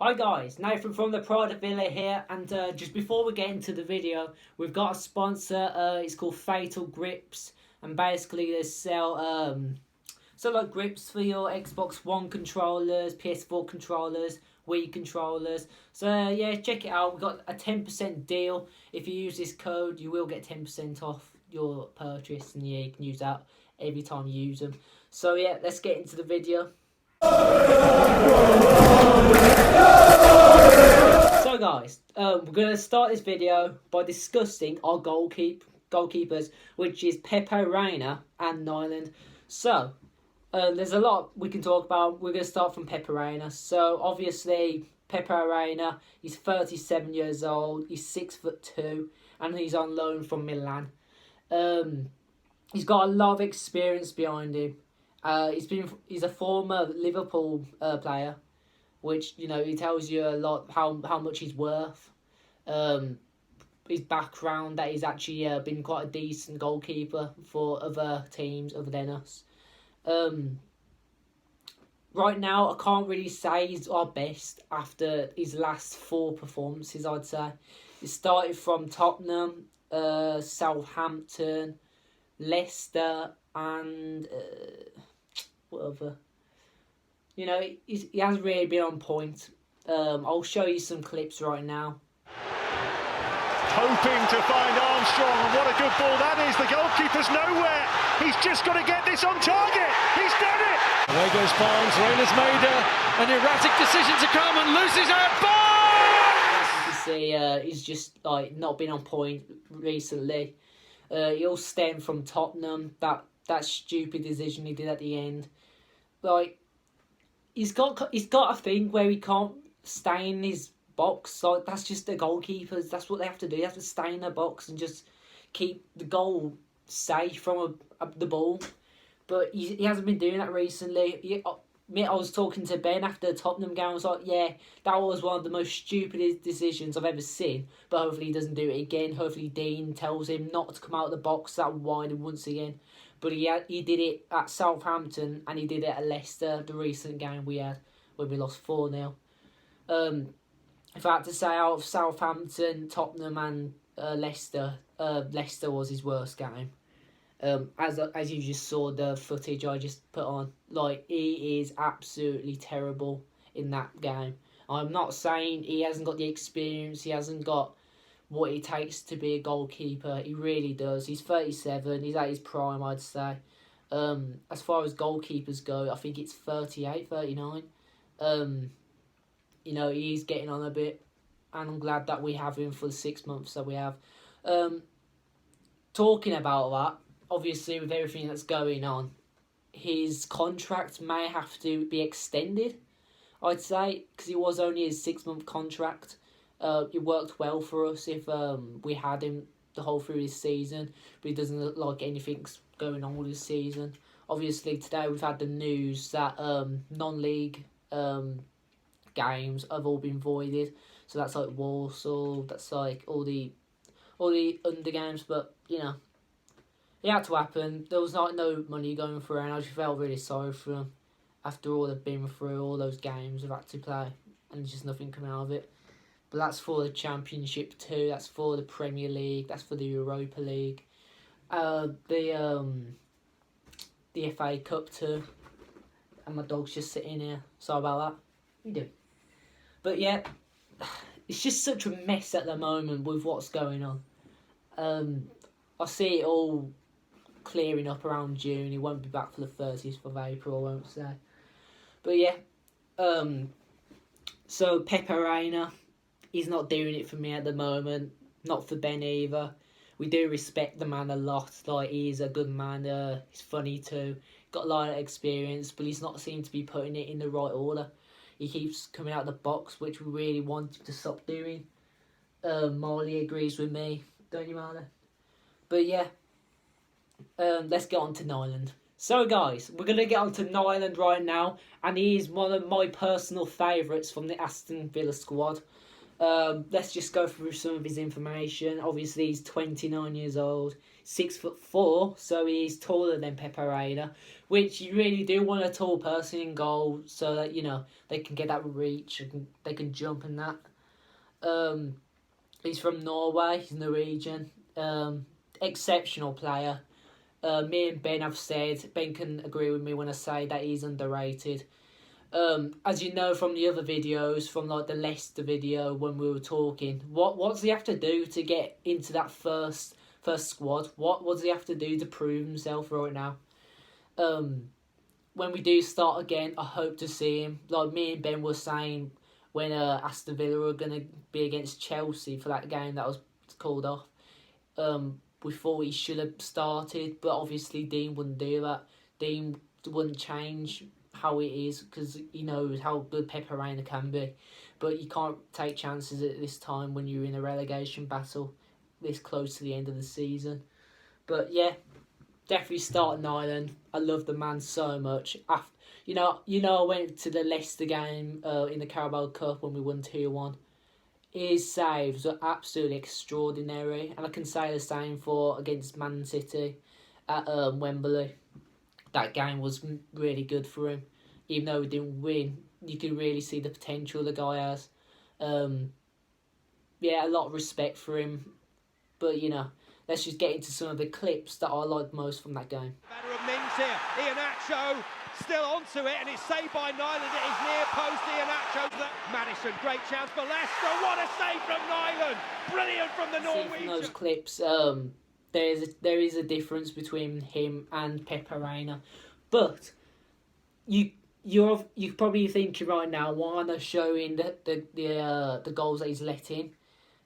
Hi guys, Nathan from the Pride of Villa here, and just before we get into the video, we've got a sponsor. It's called Fatal Grips, and basically they sell like grips for your Xbox One controllers, PS4 controllers, Wii controllers. So yeah, check it out. We've got a 10% deal. If you use this code, you will get 10% off your purchase, and yeah, you can use that every time you use them. So yeah, let's get into the video. So guys, we're going to start this video by discussing our goalkeepers, which is Reina and Nyland. So, there's a lot we can talk about. We're going to start from Reina. So, obviously, Reina, he's 37 years old, he's 6'2", and he's on loan from Milan. He's got a lot of experience behind him. He's a former Liverpool player, which, you know, he tells you a lot how much he's worth. His background, that he's actually been quite a decent goalkeeper for other teams other than us. Right now, I can't really say he's our best after his last 4 performances, I'd say. He started from Tottenham, Southampton, Leicester, and whatever. You know, he hasn't really been on point. I'll show you some clips right now. Hoping to find Armstrong, and what a good ball that is. The goalkeeper's nowhere. He's just got to get this on target. He's done it. Away goes Barnes. Reina's made an erratic decision to come and loses out. Barnes! You see, he's just like not been on point recently. He all stemmed from Tottenham. That stupid decision he did at the end. Like, he's got a thing where he can't stay in his box. Like, that's just the goalkeepers. That's what they have to do. They have to stay in their box and just keep the goal safe from the ball. But he hasn't been doing that recently. I was talking to Ben after the Tottenham game. I was like, yeah, that was one of the most stupidest decisions I've ever seen. But hopefully he doesn't do it again. Hopefully Dean tells him not to come out of the box that wide once again. But he did it at Southampton, and he did it at Leicester, the recent game we had, when we lost 4-0. If I had to say, out of Southampton, Tottenham and Leicester, Leicester was his worst game. As you just saw the footage I just put on, like, he is absolutely terrible in that game. I'm not saying he hasn't got the experience, he hasn't got what it takes to be a goalkeeper. He really does. He's 37. He's at his prime, I'd say. As far as goalkeepers go, I think it's 38, 39. You know, he's getting on a bit, and I'm glad that we have him for the 6 months that we have. Talking about that, obviously with everything that's going on, his contract may have to be extended, I'd say, because it was only his 6-month contract. It worked well for us if we had him the whole through this season, but it doesn't look like anything's going on with this season. Obviously, today we've had the news that non-league games have all been voided. So that's like Warsaw, that's like all the under games, but you know, it had to happen. There was no money going through, and I just felt really sorry for him after all they've been through, all those games they've had to play, and just nothing coming out of it. But that's for the Championship too. That's for the Premier League. That's for the Europa League. The FA Cup too. And my dog's just sitting here. Sorry about that. You do. But yeah, it's just such a mess at the moment with what's going on. I see it all clearing up around June. He won't be back for the 30th of April, I won't say. But yeah. So Reina, he's not doing it for me at the moment. Not for Ben either. We do respect the man a lot. Like, he's a good man. He's funny too. Got a lot of experience, but he's not seemed to be putting it in the right order. He keeps coming out of the box, which we really want him to stop doing. Marley agrees with me. Don't you, Marley? But yeah. Let's get on to Nyland. So guys, we're going to get on to Nyland right now. And he is one of my personal favourites from the Aston Villa squad. Let's just go through some of his information. Obviously, he's 29 years old, 6'4", so he's taller than Pepe Reina, which you really do want a tall person in goal so that, you know, they can get that reach, and they can jump and that. He's from Norway, he's Norwegian. Exceptional player. Me and Ben have said, Ben can agree with me when I say that he's underrated. As you know from the other videos, from like the Leicester video when we were talking, what does he have to do to get into that first squad? What does he have to do to prove himself right now? When we do start again, I hope to see him. Like me and Ben were saying when Aston Villa were going to be against Chelsea for that game that was called off. We thought he should have started, but obviously Dean wouldn't do that. Dean wouldn't change how it is because he knows how good Pepe Reina can be. But you can't take chances at this time when you're in a relegation battle this close to the end of the season. But yeah, definitely start Nyland. I love the man so much. After, you know, I went to the Leicester game in the Carabao Cup when we won 2-1. His saves are absolutely extraordinary, and I can say the same for against Man City at Wembley. That game was really good for him. Even though we didn't win, you can really see the potential the guy has. Yeah, a lot of respect for him. But, you know, let's just get into some of the clips that I liked most from that game. Better of Mings here. Iheanacho still onto it, and it's saved by Nyland at his near post. Iheanacho. Madison, great chance for Leicester. What a save from Nyland! Brilliant from the Norwegian. From those clips, there is a difference between him and Pepe Reina, but you're probably thinking right now, why aren't they showing the goals that he's let in?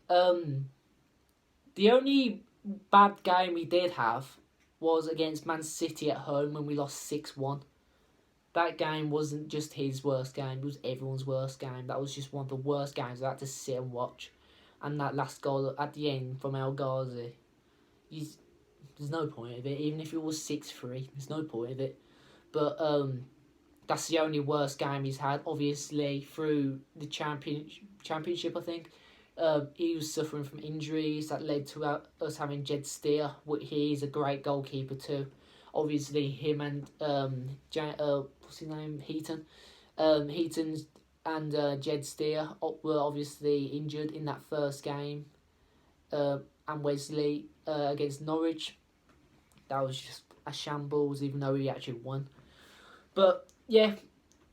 The only bad game he did have was against Man City at home when we lost 6-1. That game wasn't just his worst game, it was everyone's worst game. That was just one of the worst games I had to sit and watch. And that last goal at the end from El Ghazi, there's no point of it. Even if it was 6-3, there's no point of it. But that's the only worst game he's had. Obviously, through the championship, I think, he was suffering from injuries that led to us having Jed Steer. He's a great goalkeeper too. Obviously, him and what's his name, Heaton, and Jed Steer were obviously injured in that first game, and Wesley against Norwich. That was just a shambles, even though he actually won. But yeah,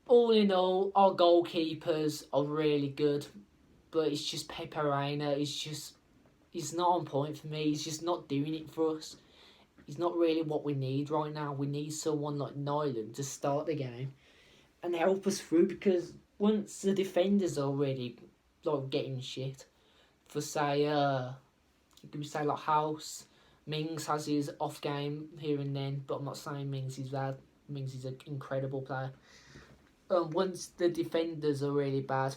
all in all, our goalkeepers are really good, but it's just Pepe Reina. He's not on point for me. He's just not doing it for us. He's not really what we need right now. We need someone like Nyland to start the game and help us through, because once the defenders are already like getting shit, for say you could say like House, Mings has his off game here and then, but I'm not saying Mings is bad. Mings is an incredible player. Once the defenders are really bad,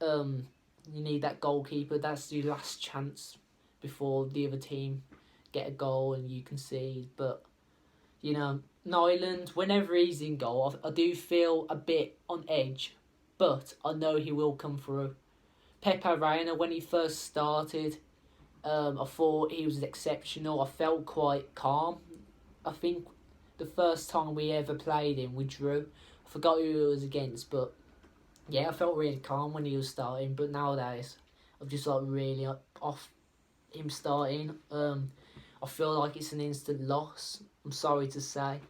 you need that goalkeeper. That's your last chance before the other team get a goal and you concede. But, you know, Nyland, whenever he's in goal, I do feel a bit on edge, but I know he will come through. Pepe Reina, when he first started, I thought he was exceptional. I felt quite calm. I think the first time we ever played him, we drew. I forgot who it was against, but yeah, I felt really calm when he was starting. But nowadays, I'm just like really off him starting. I feel like it's an instant loss. I'm sorry to say.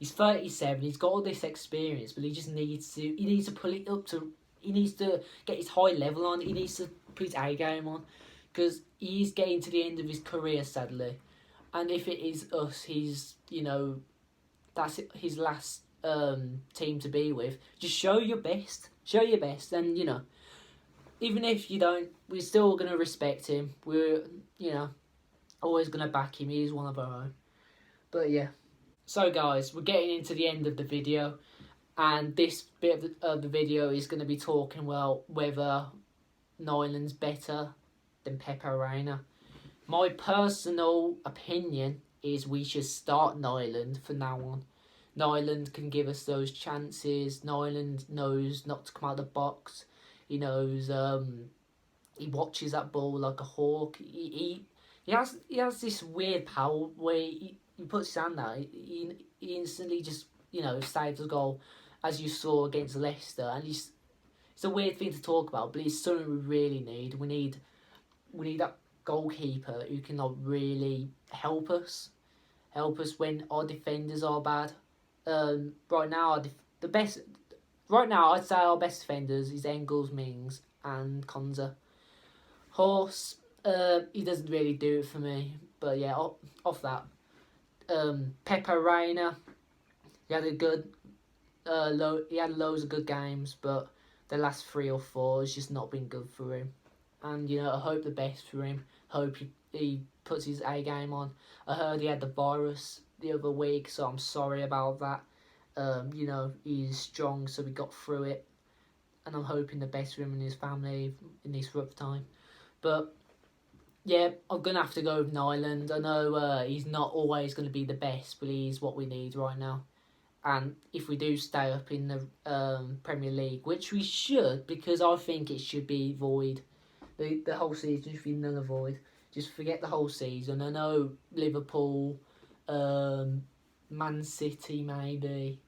He's 37. He's got all this experience, but he just needs to pull it up to. He needs to get his high level on. He needs to put his A game on, because he's getting to the end of his career, sadly. And if it is us, that's his last team to be with. Just show your best. Show your best, and even if you don't, we're still gonna respect him. We're always gonna back him. He's one of our own. But yeah. So guys, we're getting into the end of the video, and this bit of the video is going to be talking whether Nyland's better than Pepe Reina. My personal opinion is we should start Nyland from now on. Nyland can give us those chances. Nyland knows not to come out of the box. He knows. He watches that ball like a hawk. He has this weird power where he puts his hand out. He instantly just saves a goal, as you saw against Leicester. And it's a weird thing to talk about, but it's something we really need. We need that goalkeeper who can really help us when our defenders are bad. Right now, I'd say our best defenders is Engels, Mings, and Konza. Horse, he doesn't really do it for me. But yeah, off that, Reina, he had a good, he had loads of good games, but the last 3 or 4 has just not been good for him. And I hope the best for him. Hope he puts his A game on. I heard he had the virus the other week, so I'm sorry about that. He's strong, so we got through it, and I'm hoping the best for him and his family in this rough time. But yeah, I'm gonna have to go with Nyland. I know he's not always going to be the best, but he's what we need right now. And if we do stay up in the Premier League, which we should, because I think it should be void. The whole season should be null and void. Just forget the whole season. I know Liverpool, Man City maybe,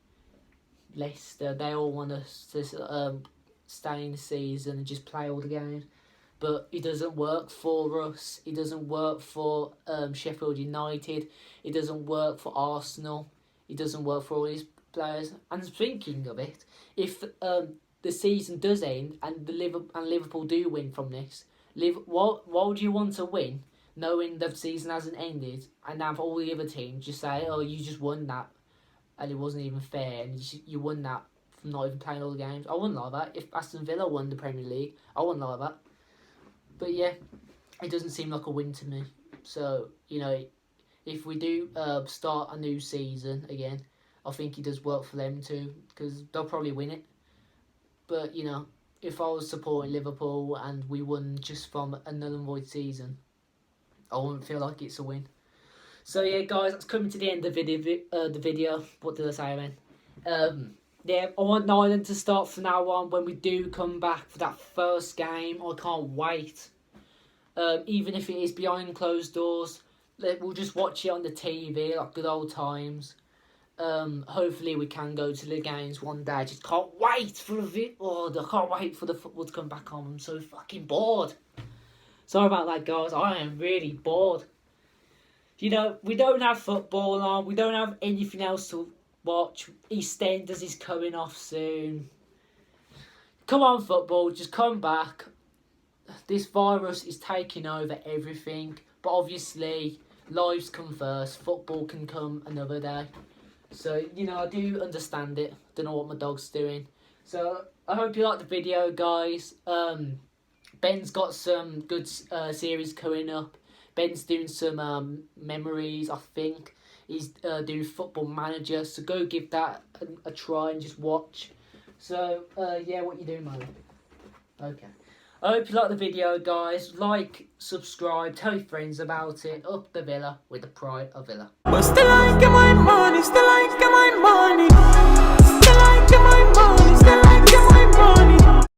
Leicester, they all want us to stay in the season and just play all the games. But it doesn't work for us. It doesn't work for Sheffield United. It doesn't work for Arsenal. It doesn't work for all these players. And thinking of it, if the season does end and Liverpool do win from this, why would you want to win knowing the season hasn't ended and have all the other teams just say, oh, you just won that and it wasn't even fair and you won that from not even playing all the games? I wouldn't like that. If Aston Villa won the Premier League, I wouldn't like that. But yeah, it doesn't seem like a win to me. So, if we do start a new season again, I think it does work for them too, because they'll probably win it. But, if I was supporting Liverpool and we won just from a null and void season, I wouldn't feel like it's a win. So yeah, guys, that's coming to the end of the video. What did I say, man? Yeah, I want Nyland to start from now on when we do come back for that first game. I can't wait. Even if it is behind closed doors, we'll just watch it on the TV like good old times. Hopefully we can go to the games one day. Just can't wait for I can't wait for the football to come back on. I'm so fucking bored. Sorry about that, guys. I am really bored. We don't have football on. We don't have anything else to watch. EastEnders is coming off soon. Come on, football, just come back. This virus is taking over everything. But obviously, lives come first. Football can come another day. So, I do understand it. Don't know what my dog's doing. So, I hope you liked the video, guys. Ben's got some good series coming up. Ben's doing some memories, I think. He's doing Football Manager, so go give that a try and just watch. So, yeah, what you doing, man? Okay. I hope you liked the video, guys. Like, subscribe, tell your friends about it. Up the Villa with the pride of Villa. But still I get my money, still I get my money.